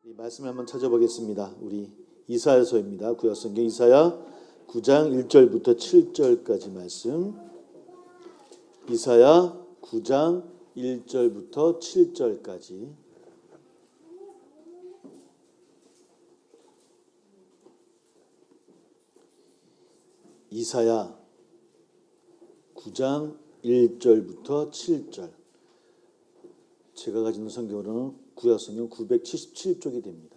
이 말씀을 한번 찾아보겠습니다. 우리 이사야서입니다. 구약성경 이사야 9장 1절부터 7절까지 말씀. 이사야 9장 1절부터 7절까지. 이사야 9장 1절부터 7절. 제가 가지고 있는 성경으로는 구약성경 977쪽이 됩니다.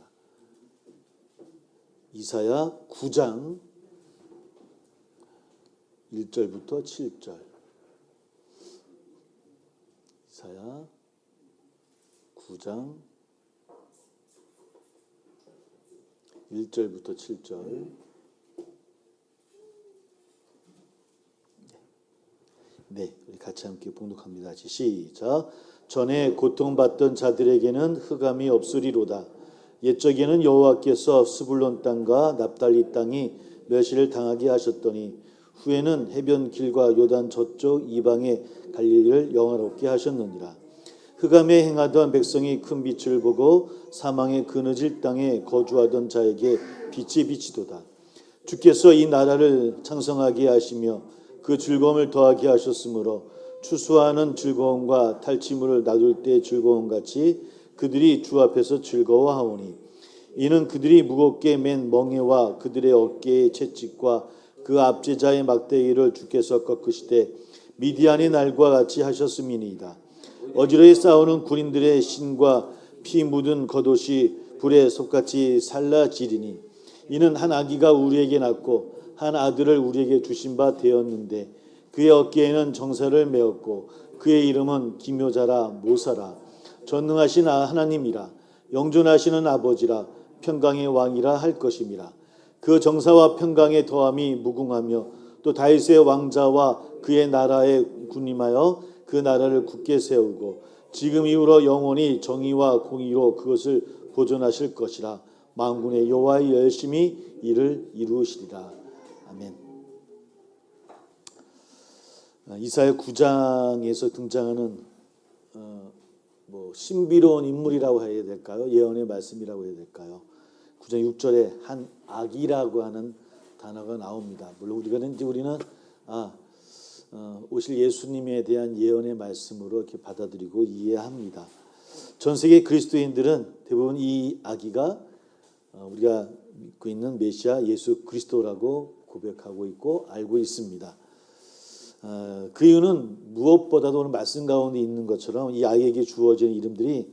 이사야 9장 1절부터 7절. 이사야 9장 1절부터 7절. 네, 우리 같이 함께 봉독합니다. 시작. 전에 고통받던 자들에게는 흑암이 없으리로다. 옛적에는 여호와께서 스불론 땅과 납달리 땅이 멸시를 당하게 하셨더니 후에는 해변 길과 요단 저쪽 이방의 갈릴리를 영화롭게 하셨느니라. 흑암에 행하던 백성이 큰 빛을 보고 사망의 그늘질 땅에 거주하던 자에게 빛이 비치도다. 주께서 이 나라를 창성하게 하시며 그 즐거움을 더하게 하셨으므로 추수하는 즐거움과 탈취물을 놔둘 때 즐거움같이 그들이 주 앞에서 즐거워하오니 이는 그들이 무겁게 맨 멍에와 그들의 어깨의 채찍과 그 압제자의 막대기를 주께서 꺾으시되 미디안의 날과 같이 하셨음이니이다. 어지러이 싸우는 군인들의 신과 피 묻은 겉옷이 불에 솥같이 살라지리니 이는 한 아기가 우리에게 낳고 한 아들을 우리에게 주신 바 되었는데 그의 어깨에는 정사를 메었고 그의 이름은 기묘자라 모사라 전능하신 하나님이라 영존하시는 아버지라 평강의 왕이라 할 것임이라. 그 정사와 평강의 더함이 무궁하며 또 다윗의 왕자와 그의 나라에 군림하여 그 나라를 굳게 세우고 지금 이후로 영원히 정의와 공의로 그것을 보존하실 것이라. 만군의 여호와의 열심히 이를 이루시리라. 아멘. 이사야 9장에서 등장하는 신비로운 인물이라고 해야 될까요? 예언의 말씀이라고 해야 될까요? 9장 6절에 한 아기라고 하는 단어가 나옵니다. 물론 우리는 오실 예수님에 대한 예언의 말씀으로 이렇게 받아들이고 이해합니다. 전 세계 그리스도인들은 대부분 이 아기가 우리가 믿고 있는 메시아 예수 그리스도라고 고백하고 있고 알고 있습니다. 그 이유는 무엇보다도 오늘 말씀 가운데 있는 것처럼 이 아이에게 주어진 이름들이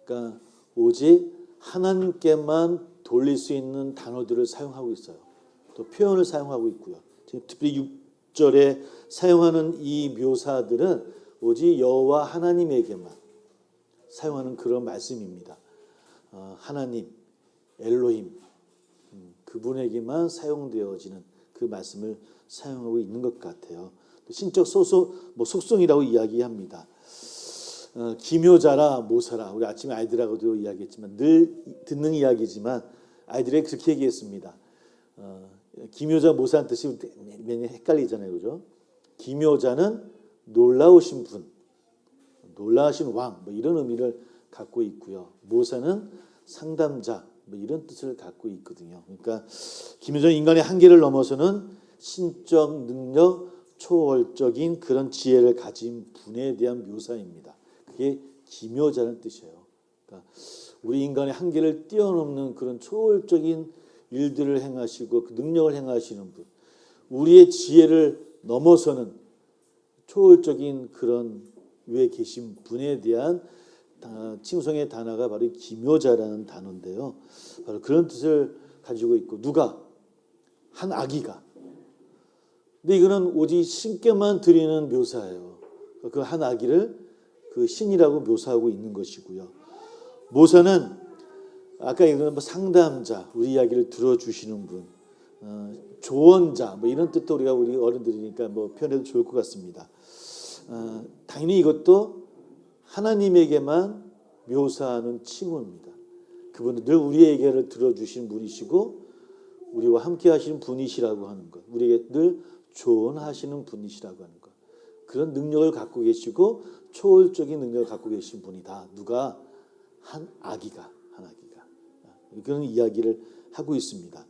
그러니까 오직 하나님께만 돌릴 수 있는 단어들을 사용하고 있어요. 또 표현을 사용하고 있고요. 특별히 6절에 사용하는 이 묘사들은 오직 여호와 하나님에게만 사용하는 그런 말씀입니다. 하나님, 엘로힘, 그분에게만 사용되어지는 그 말씀을 사용하고 있는 것 같아요. 신적 속성이라고 이야기합니다. 기묘자라 모사라. 우리 아침에 아이들하고도 이야기했지만 늘 듣는 이야기지만 아이들에게 그렇게 얘기했습니다. 기묘자 모사라는 뜻이 매년 헷갈리잖아요, 그죠? 기묘자는 놀라우신 분, 놀라우신 왕, 이런 의미를 갖고 있고요. 모사는 상담자, 이런 뜻을 갖고 있거든요. 그러니까 기묘자는 인간의 한계를 넘어서는 신적 능력, 초월적인 그런 지혜를 가진 분에 대한 묘사입니다. 그게 기묘자라는 뜻이에요. 그러니까 우리 인간의 한계를 뛰어넘는 그런 초월적인 일들을 행하시고 그 능력을 행하시는 분, 우리의 지혜를 넘어서는 초월적인 그런 위에 계신 분에 대한 칭송의 단어가 바로 기묘자라는 단어인데요. 바로 그런 뜻을 가지고 있고 누가? 한 아기가. 근데 이거는 오직 신께만 드리는 묘사예요. 그 한 아기를 그 신이라고 묘사하고 있는 것이고요. 모사는 아까 이거는 상담자, 우리 이야기를 들어주시는 분, 조언자, 이런 뜻도 우리 어른들이니까 표현해도 좋을 것 같습니다. 당연히 이것도 하나님에게만 묘사하는 칭호입니다. 그분은 늘 우리의 얘기를 들어주신 분이시고 우리와 함께 하시는 분이시라고 하는 것, 우리에게 늘 조언하시는 분이시라고 하는 것, 그런 능력을 갖고 계시고 초월적인 능력을 갖고 계신 분이다. 누가? 한 아기가. 그런 이야기를 하고 있습니다.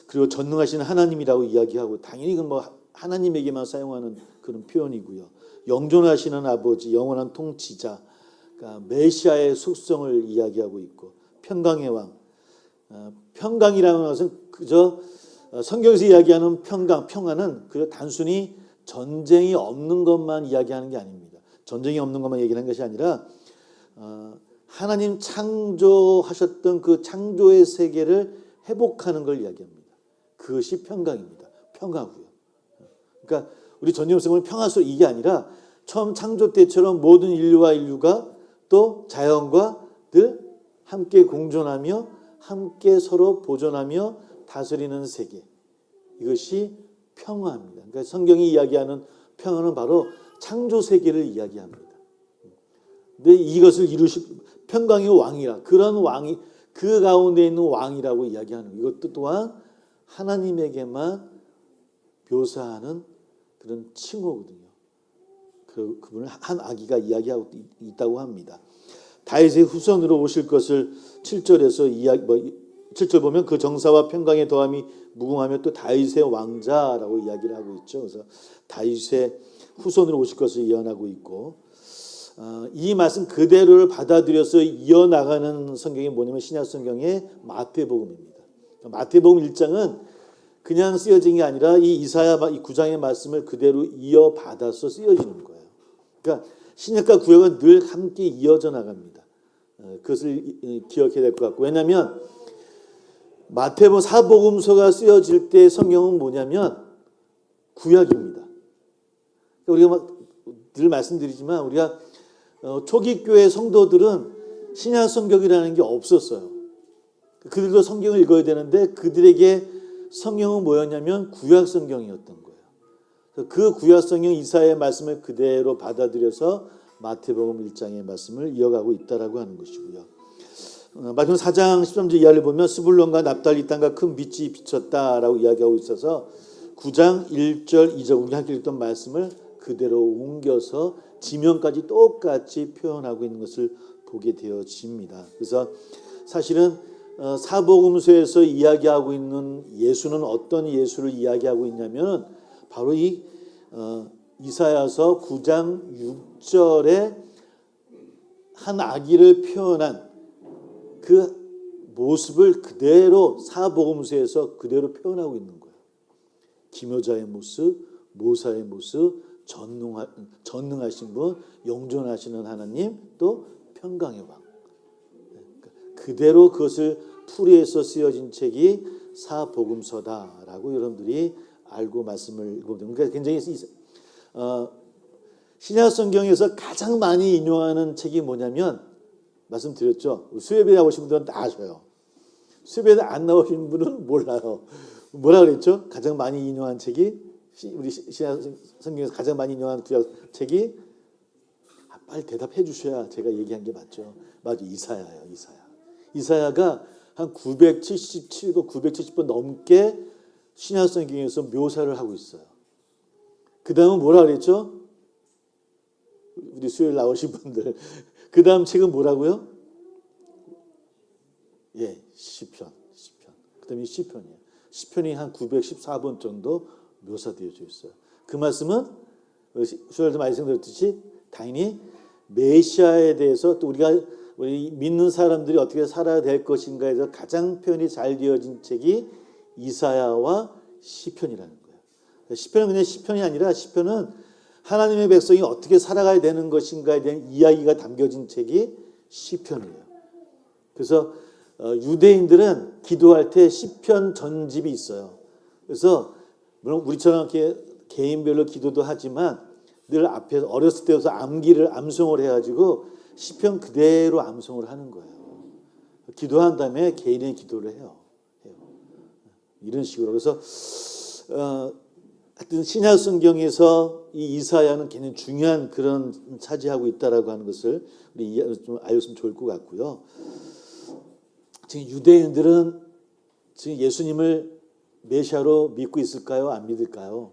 그리고 전능하신 하나님이라고 이야기하고 당연히 그 뭐 하나님에게만 사용하는 그런 표현이고요. 영존하시는 아버지, 영원한 통치자, 그러니까 메시아의 속성을 이야기하고 있고 평강의 왕. 평강이라는 것은 그저 성경에서 이야기하는 평강, 평안은 그저 단순히 전쟁이 없는 것만 이야기하는 게 아닙니다. 전쟁이 없는 것만 얘기하는 것이 아니라 하나님 창조하셨던 그 창조의 세계를 회복하는 걸 이야기합니다. 그것이 평강입니다. 평화고요. 그러니까 우리 전염성을 평화소 이게 아니라 처음 창조 때처럼 모든 인류가 또 자연과 늘 함께 공존하며 함께 서로 보존하며 다스리는 세계. 이것이 평화입니다. 그러니까 성경이 이야기하는 평화는 바로 창조 세계를 이야기합니다. 근데 이것을 평강의 왕이라 그런 왕이 그 가운데 있는 왕이라고 이야기하는 이것도 또한 하나님에게만 묘사하는 그런 칭호거든요. 그분을 한 아기가 이야기하고 있다고 합니다. 다윗의 후손으로 오실 것을 7절에서 7절 보면 그 정사와 평강의 더함이 무궁하며 또 다윗의 왕자라고 이야기를 하고 있죠. 그래서 다윗의 후손으로 오실 것을 예언하고 있고 이 말씀 그대로를 받아들여서 이어나가는 성경이 뭐냐면 신약 성경의 마태복음입니다. 마태복음 1장은 그냥 쓰여진 게 아니라 이 이사야 이 9장의 말씀을 그대로 이어받아서 쓰여지는 거예요. 그러니까 신약과 구약은 늘 함께 이어져 나갑니다. 그것을 기억해야 될 것 같고 왜냐하면 마태복음 사복음서가 쓰여질 때 성경은 뭐냐면 구약입니다. 우리가 늘 말씀드리지만 우리가 초기 교회 성도들은 신약 성경이라는 게 없었어요. 그들도 성경을 읽어야 되는데 그들에게 성경은 뭐였냐면 구약 성경이었던 거예요. 그 구약 성경 이사야의 말씀을 그대로 받아들여서 마태복음 1장의 말씀을 이어가고 있다라고 하는 것이고요. 마태복음 4장 13절 이하를 보면 스불론과 납달리 땅과 큰 빛이 비쳤다라고 이야기하고 있어서 9장 1절 2절 우리 함께 읽던 말씀을 그대로 옮겨서 지명까지 똑같이 표현하고 있는 것을 보게 되어집니다. 그래서 사실은 사복음서에서 이야기하고 있는 예수는 어떤 예수를 이야기하고 있냐면 바로 이 이사야서 9장 6절에 한 아기를 표현한 그 모습을 그대로 사복음서에서 그대로 표현하고 있는 거예요. 기묘자의 모습, 모사의 모습, 전능하신 분, 영존하시는 하나님, 또 평강의 왕. 그대로 그것을 풀이해서 쓰여진 책이 사복음서다라고 여러분들이 알고 말씀을 읽어보면 그러니까 굉장히 신약 성경에서 가장 많이 인용하는 책이 뭐냐면 말씀드렸죠. 수협에 나오신 분들은 다 아셔요. 수협에 안 나오신 분은 몰라요. 뭐라 그랬죠? 가장 많이 인용한 책이 우리 신약 성경에서 가장 많이 인용한 책이 빨리 대답해 주셔야 제가 얘기한 게 맞죠. 맞아, 이사야예요. 이사야가 한 977번, 970번 넘게 신약 성경에서 묘사를 하고 있어요. 그 다음은 뭐라 그랬죠? 우리 수요일 나오신 분들. 그 다음 책은 뭐라고요? 예, 시편. 그 다음에 시편이에요. 시편이 한 914번 정도 묘사되어져 있어요. 그 말씀은 수요일도 말씀드렸듯이 당연히 메시아에 대해서 또 우리 믿는 사람들이 어떻게 살아야 될 것인가에 대해서 가장 표현이 잘 되어진 책이 이사야와 시편이라는 거예요. 시편은 그냥 시편이 아니라 시편은 하나님의 백성이 어떻게 살아가야 되는 것인가에 대한 이야기가 담겨진 책이 시편이에요. 그래서 유대인들은 기도할 때 시편 전집이 있어요. 그래서 물론 우리처럼 이렇게 개인별로 기도도 하지만 늘 앞에서 어렸을 때부터 암송을 해가지고 시편 그대로 암송을 하는 거예요. 기도한 다음에 개인의 기도를 해요. 이런 식으로. 그래서 하여튼 신약 성경에서 이 이사야는 굉장히 중요한 그런 차지하고 있다라고 하는 것을 우리 좀 알렸으면 좋을 것 같고요. 지금 유대인들은 지금 예수님을 메시아로 믿고 있을까요? 안 믿을까요?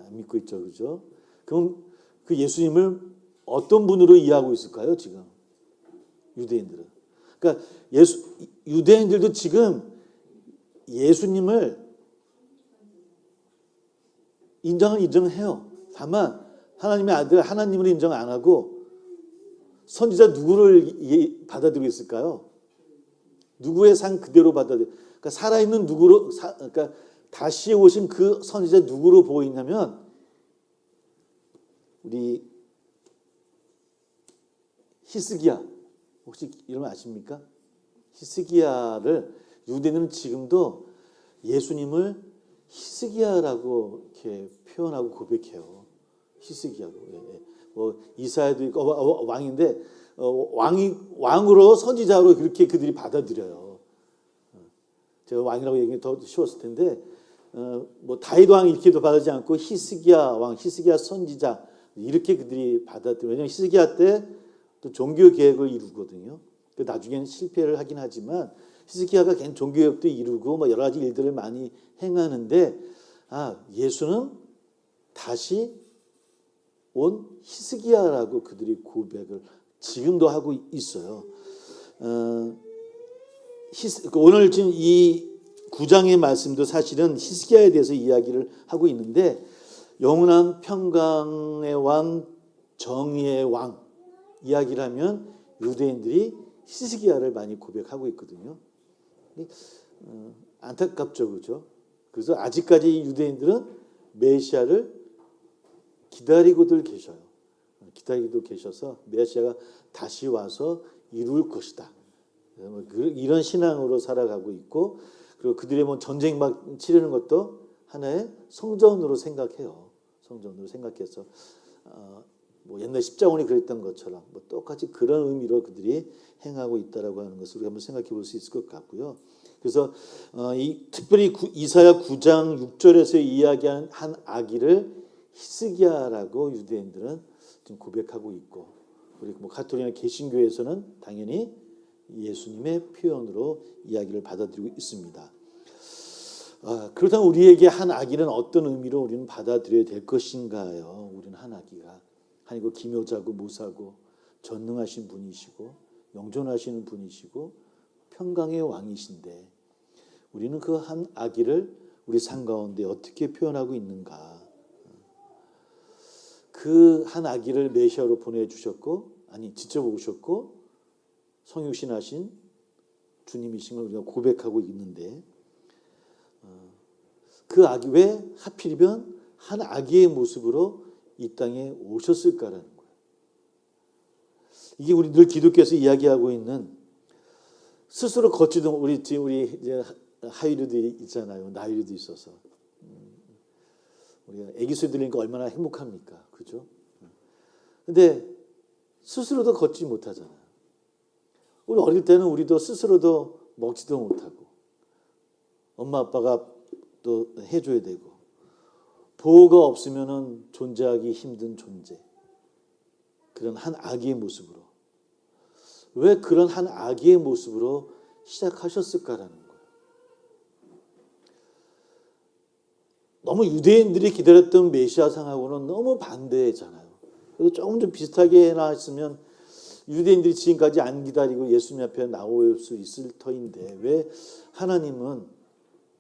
안 믿고 있죠, 그렇죠? 그럼 그 예수님을 어떤 분으로 이해하고 있을까요? 지금 유대인들은. 그러니까 유대인들도 지금 예수님을 인정해요. 다만 하나님의 아들 하나님을 인정 안 하고 선지자 누구를 받아들이고 있을까요? 누구의 상 그대로 받아들여. 그러니까 살아있는 누구로 그러니까 다시 오신 그 선지자 누구로 보이냐면 우리 히스기야. 혹시 이름 아십니까? 히스기야를 유대인은 지금도 예수님을 히스기야라고 이렇게 표현하고 고백해요. 히스기야고. 뭐 이사야도 있고 왕인데 왕으로 선지자로 그렇게 그들이 받아들여요. 제가 왕이라고 얘기하기 더 쉬웠을 텐데 뭐 다윗 왕 이렇게도 받아들이지 않고 히스기야 왕, 히스기야 선지자 이렇게 그들이 받아들여요. 왜냐하면 히스기야 때 또 종교 개혁을 이루거든요. 나중에는 실패를 하긴 하지만 히스기야가 걔는 종교 개혁도 이루고 뭐 여러 가지 일들을 많이 행하는데 예수는 다시 온 히스기야라고 그들이 고백을 지금도 하고 있어요. 오늘 지금 이 9장의 말씀도 사실은 히스기야에 대해서 이야기를 하고 있는데 영원한 평강의 왕, 정의의 왕 이야기를 하면 유대인들이 히스기야를 많이 고백하고 있거든요. 안타깝죠, 그렇죠? 그래서 아직까지 유대인들은 메시아를 기다리고들 계셔요. 기다리고 계셔서 메시아가 다시 와서 이룰 것이다. 이런 신앙으로 살아가고 있고 그리고 그들의 뭐 전쟁 막 치르는 것도 하나의 성전으로 생각해요. 성전으로 생각해서 뭐 옛날 십자군이 그랬던 것처럼 뭐 똑같이 그런 의미로 그들이 행하고 있다라고 하는 것을 우리가 한번 생각해 볼 수 있을 것 같고요. 그래서 특별히 이사야 9장 6절에서 이야기한 한 아기를 히스기야라고 유대인들은 지금 고백하고 있고 우리 뭐 가톨릭이나 개신교에서는 당연히 예수님의 표현으로 이야기를 받아들이고 있습니다. 그렇다면 우리에게 한 아기는 어떤 의미로 우리는 받아들여야 될 것인가요? 우리는 한 아기가 하나님과 기묘자고 모사고 전능하신 분이시고 영존하시는 분이시고 평강의 왕이신데 우리는 그 한 아기를 우리 삶 가운데 어떻게 표현하고 있는가? 그 한 아기를 메시아로 보내주셨고 직접 오셨고 성육신하신 주님이심을 우리가 고백하고 있는데 그 아기 왜 하필이면 한 아기의 모습으로 이 땅에 오셨을까라는 거예요. 이게 우리 늘 기독교에서 이야기하고 있는 스스로 걷지도 우리 이제 하이류도 있잖아요. 나이류도 있어서 우리가 아기 소리 들리니까 얼마나 행복합니까, 그죠? 근데 스스로도 걷지 못하잖아요. 우리 어릴 때는 우리도 스스로도 먹지도 못하고 엄마 아빠가 또 해줘야 되고 보호가 없으면은 존재하기 힘든 존재. 그런 한 아기의 모습으로. 왜 그런 한 아기의 모습으로 시작하셨을까라는 거예요. 너무 유대인들이 기다렸던 메시아상하고는 너무 반대잖아요. 그래서 조금 좀 비슷하게 해놨으면 유대인들이 지금까지 안 기다리고 예수님 앞에 나올 수 있을 터인데 왜 하나님은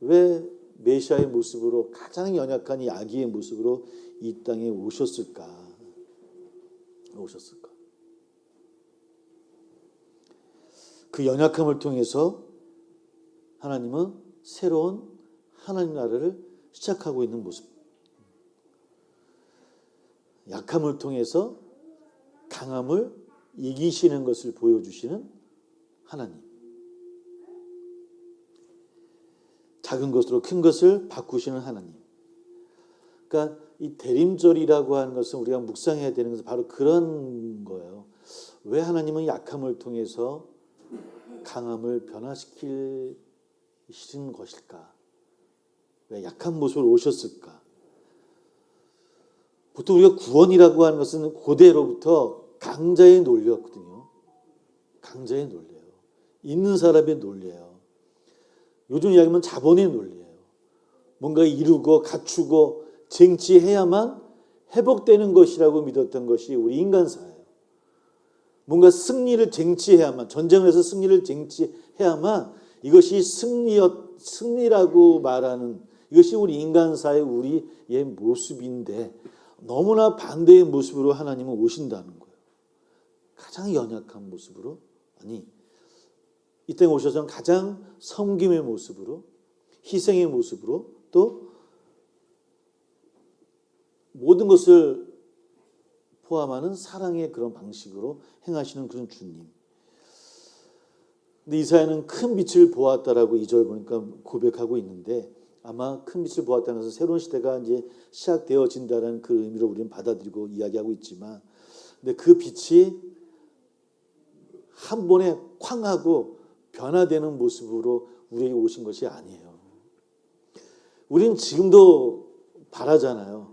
왜 메시아의 모습으로 가장 연약한 이 아기의 모습으로 이 땅에 오셨을까? 그 연약함을 통해서 하나님은 새로운 하나님 나라를 시작하고 있는 모습. 약함을 통해서 강함을 이기시는 것을 보여주시는 하나님. 작은 것으로 큰 것을 바꾸시는 하나님. 그러니까 이 대림절이라고 하는 것은 우리가 묵상해야 되는 것은 바로 그런 거예요. 왜 하나님은 약함을 통해서 강함을 변화시키시는 것일까? 왜 약한 모습으로 오셨을까? 보통 우리가 구원이라고 하는 것은 고대로부터 강자의 논리였거든요. 강자의 논리예요. 있는 사람의 논리예요. 요즘 이야기하면 자본의 논리예요. 뭔가 이루고 갖추고 쟁취해야만 회복되는 것이라고 믿었던 것이 우리 인간사예요. 뭔가 승리를 쟁취해야만, 전쟁을 해서 승리를 쟁취해야만 이것이 승리라고 말하는 이것이 우리 인간사의 우리의 모습인데 너무나 반대의 모습으로 하나님은 오신다는 거예요. 가장 연약한 모습으로, 아니 이 땅에 오셔서는 가장 섬김의 모습으로, 희생의 모습으로, 또 모든 것을 포함하는 사랑의 그런 방식으로 행하시는 그런 주님. 근데 이사야는 큰 빛을 보았다라고 2절 보니까 고백하고 있는데 아마 큰 빛을 보았다는 것은 새로운 시대가 이제 시작되어진다는 그 의미로 우리는 받아들이고 이야기하고 있지만, 근데 그 빛이 한 번에 쾅 하고 변화되는 모습으로 우리에게 오신 것이 아니에요. 우리는 지금도 바라잖아요.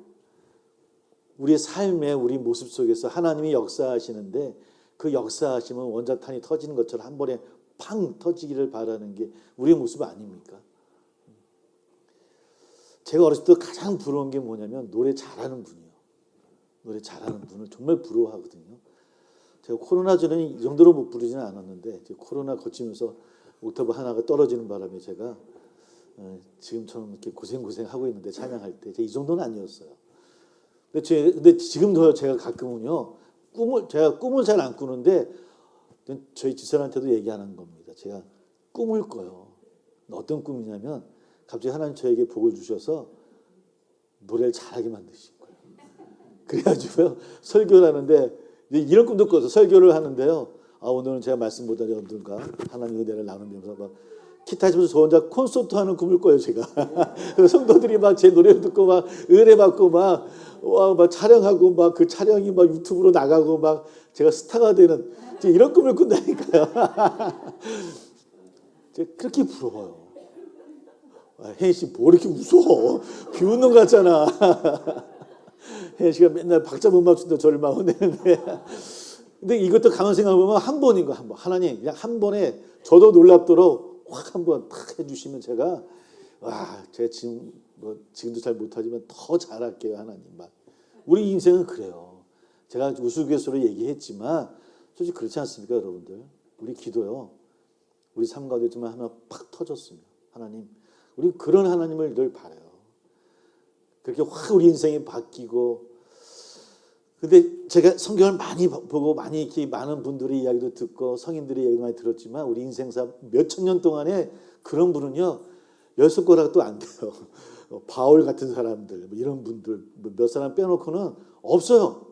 우리 삶의 우리 모습 속에서 하나님이 역사하시는데 그 역사하심은 원자탄이 터지는 것처럼 한 번에 팡 터지기를 바라는 게 우리의 모습 아닙니까? 제가 어렸을 때 가장 부러운 게 뭐냐면 노래 잘하는 분이요. 노래 잘하는 분을 정말 부러워하거든요. 제가 코로나 전에는 이 정도로 못 부르지는 않았는데 코로나 거치면서 옥타브 하나가 떨어지는 바람에 제가 지금처럼 이렇게 고생하고 있는데 찬양할 때 이 정도는 아니었어요. 근데 지금도 제가 가끔은요 제가 꿈을 잘 안 꾸는데 저희 집사람한테도 얘기하는 겁니다. 제가 꿈을 꿔요. 어떤 꿈이냐면 갑자기 하나님 저에게 복을 주셔서 노래를 잘하게 만드신 거예요. 그래가지고요 설교를 하는데 이런 꿈도 꿔서 설교를 하는데요. 오늘은 제가 말씀 못하니 언젠가 하나님의 은혜를 나누면서 막 기타 치면서 저 혼자 콘서트 하는 꿈을 꿔요 제가. 성도들이 막 제 노래를 듣고 막 은혜 받고 막 촬영하고 막 그 촬영이 막 유튜브로 나가고 막 제가 스타가 되는 이런 꿈을 꾼다니까요. 그렇게 부러워요. 혜인 씨 뭐 이렇게 웃어? 비웃는 것 같잖아. 혜인 씨가 맨날 박자 못 맞춘다 저를 막 혼내는데. 근데 이것도 가만 생각해보면 한 번인 거 한 번. 하나님 그냥 한 번에 저도 놀랍도록 확 한 번 탁 해주시면 제가 제가 지금도 잘 못하지만 더 잘할게요 하나님. 막 우리 인생은 그래요. 제가 우스갯소리로 얘기했지만 솔직히 그렇지 않습니까 여러분들? 우리 기도요. 우리 삶 가운데 정말 하나 팍 터졌으면 하나님 우리 그런 하나님을 늘 바라요. 그렇게 확 우리 인생이 바뀌고. 근데 제가 성경을 많이 보고 많이 이렇게 많은 분들의 이야기도 듣고 성인들의 이야기도 많이 들었지만 우리 인생사 몇천 년 동안에 그런 분은요 10손가락도 안 돼요. 바울 같은 사람들 이런 분들 몇 사람 빼놓고는 없어요.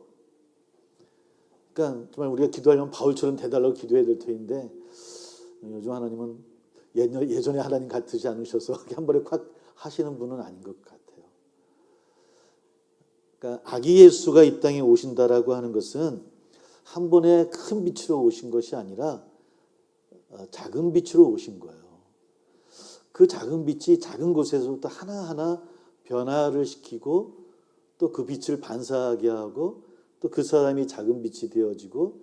그러니까 정말 우리가 기도하려면 바울처럼 돼달라고 기도해야 될 텐데 요즘 하나님은 예전에 하나님 같으지 않으셔서 한 번에 콱 하시는 분은 아닌 것 같아요. 그러니까 아기 예수가 이 땅에 오신다라고 하는 것은 한 번에 큰 빛으로 오신 것이 아니라 작은 빛으로 오신 거예요. 그 작은 빛이 작은 곳에서부터 하나하나 변화를 시키고 또 그 빛을 반사하게 하고 또 그 사람이 작은 빛이 되어지고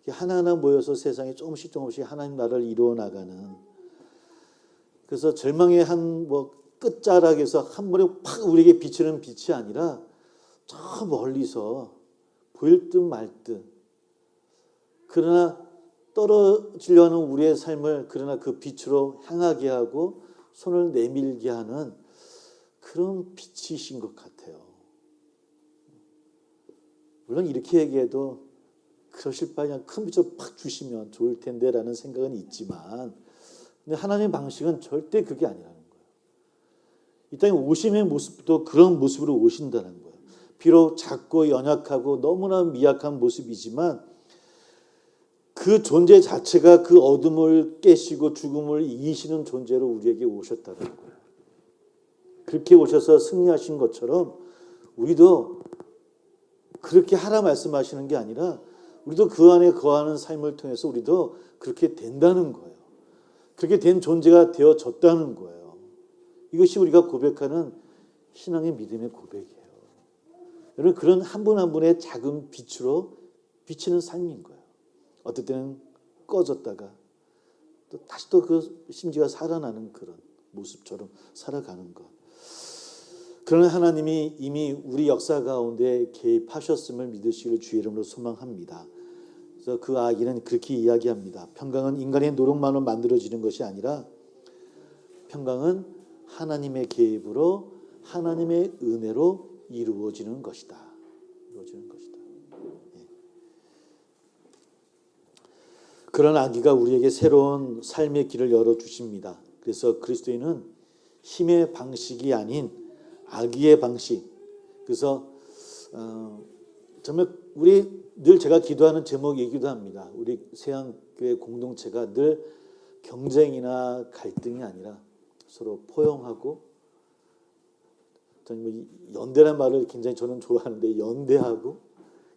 하나하나 모여서 세상에 조금씩 하나님 나라를 이루어 나가는. 그래서 절망의 한 끝자락에서 한 번에 팍 우리에게 비치는 빛이 아니라 저 멀리서 보일 듯 말 듯. 그러나 떨어지려 하는 우리의 삶을 그러나 그 빛으로 향하게 하고 손을 내밀게 하는 그런 빛이신 것 같아요. 물론 이렇게 얘기해도 그러실 바에 그냥 큰 빛을 팍 주시면 좋을 텐데라는 생각은 있지만 근데 하나님의 방식은 절대 그게 아니라는 거예요. 이 땅에 오심의 모습도 그런 모습으로 오신다는 거예요. 비록 작고 연약하고 너무나 미약한 모습이지만 그 존재 자체가 그 어둠을 깨시고 죽음을 이기시는 존재로 우리에게 오셨다는 거예요. 그렇게 오셔서 승리하신 것처럼 우리도 그렇게 하라 말씀하시는 게 아니라 우리도 그 안에 거하는 삶을 통해서 우리도 그렇게 된다는 거예요. 그렇게 된 존재가 되어졌다는 거예요. 이것이 우리가 고백하는 신앙의 믿음의 고백이에요. 여러분 그런 한 분 한 분의 작은 빛으로 비치는 삶인 거예요. 어떨 때는 꺼졌다가 또 다시 또 그 심지가 살아나는 그런 모습처럼 살아가는 것. 그러나 하나님이 이미 우리 역사 가운데 개입하셨음을 믿으시기를 주의 이름으로 소망합니다. 그래서 그 아기는 그렇게 이야기합니다. 평강은 인간의 노력만으로 만들어지는 것이 아니라 평강은 하나님의 개입으로 하나님의 은혜로 이루어지는 것이다. 이루어지는 것이다. 예. 그런 아기가 우리에게 새로운 삶의 길을 열어주십니다. 그래서 그리스도인은 힘의 방식이 아닌 아기의 방식. 그래서 정말 우리 늘 제가 기도하는 제목이기도 합니다. 우리 세양교회 공동체가 늘 경쟁이나 갈등이 아니라 서로 포용하고, 저는 연대라는 말을 굉장히 저는 좋아하는데 연대하고,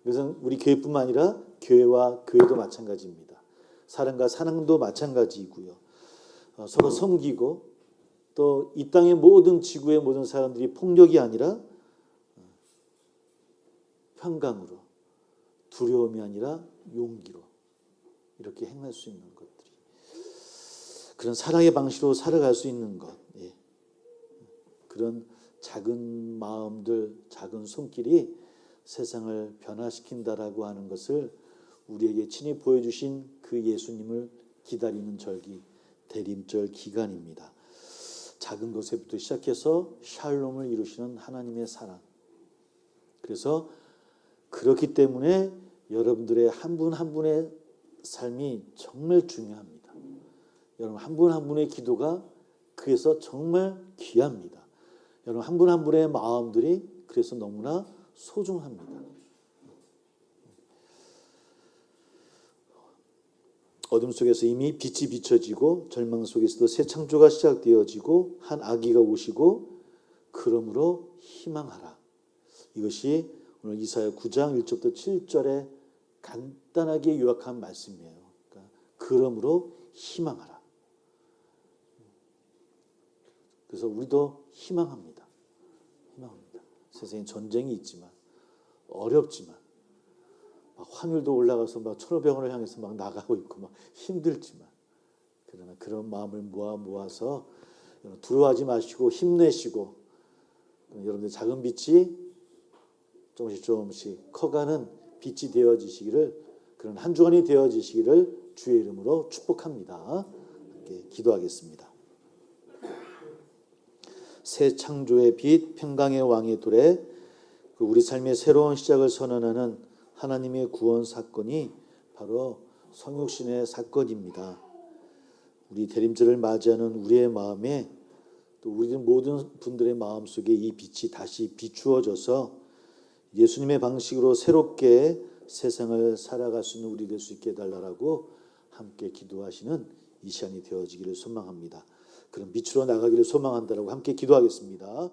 이것은 우리 교회뿐만 아니라 교회와 교회도 마찬가지입니다. 사랑과 사랑도 마찬가지이고요. 서로 섬기고, 또 이 땅의 모든 지구의 모든 사람들이 폭력이 아니라 평강으로, 두려움이 아니라 용기로 이렇게 행할 수 있는 것들이, 그런 사랑의 방식으로 살아갈 수 있는 것, 예. 그런 작은 마음들, 작은 손길이 세상을 변화시킨다라고 하는 것을 우리에게 친히 보여주신 그 예수님을 기다리는 절기, 대림절 기간입니다. 작은 것에부터 시작해서 샬롬을 이루시는 하나님의 사랑. 그래서 그렇기 때문에 여러분들의 한 분 한 분의 삶이 정말 중요합니다. 여러분 한 분 한 분의 기도가 그래서 정말 귀합니다. 여러분 한 분 한 분의 마음들이 그래서 너무나 소중합니다. 어둠 속에서 이미 빛이 비춰지고 절망 속에서도 새 창조가 시작되어지고 한 아기가 오시고 그러므로 희망하라. 이것이 오늘 이사야 9장 1절부터 7절에 간단하게 요약한 말씀이에요. 그러니까 그러므로 희망하라. 그래서 우리도 희망합니다. 희망합니다. 세상에 전쟁이 있지만, 어렵지만, 막 환율도 올라가서 막 천오병원을 향해서 막 나가고 있고 막 힘들지만, 그러나 그런 마음을 모아서 두려워하지 마시고 힘내시고, 여러분들 작은 빛이 조금씩 커가는 빛이 되어지시기를, 그런 한 주간이 되어지시기를 주의 이름으로 축복합니다. 이렇게 기도하겠습니다. 새 창조의 빛, 평강의 왕의 도래, 우리 삶의 새로운 시작을 선언하는 하나님의 구원 사건이 바로 성육신의 사건입니다. 우리 대림절을 맞이하는 우리의 마음에, 또 우리 모든 분들의 마음속에 이 빛이 다시 비추어져서 예수님의 방식으로 새롭게 세상을 살아갈 수 있는 우리 될 수 있게 해달라고 함께 기도하시는 이 시간이 되어지기를 소망합니다. 그런 빛으로 나가기를 소망한다라고 함께 기도하겠습니다.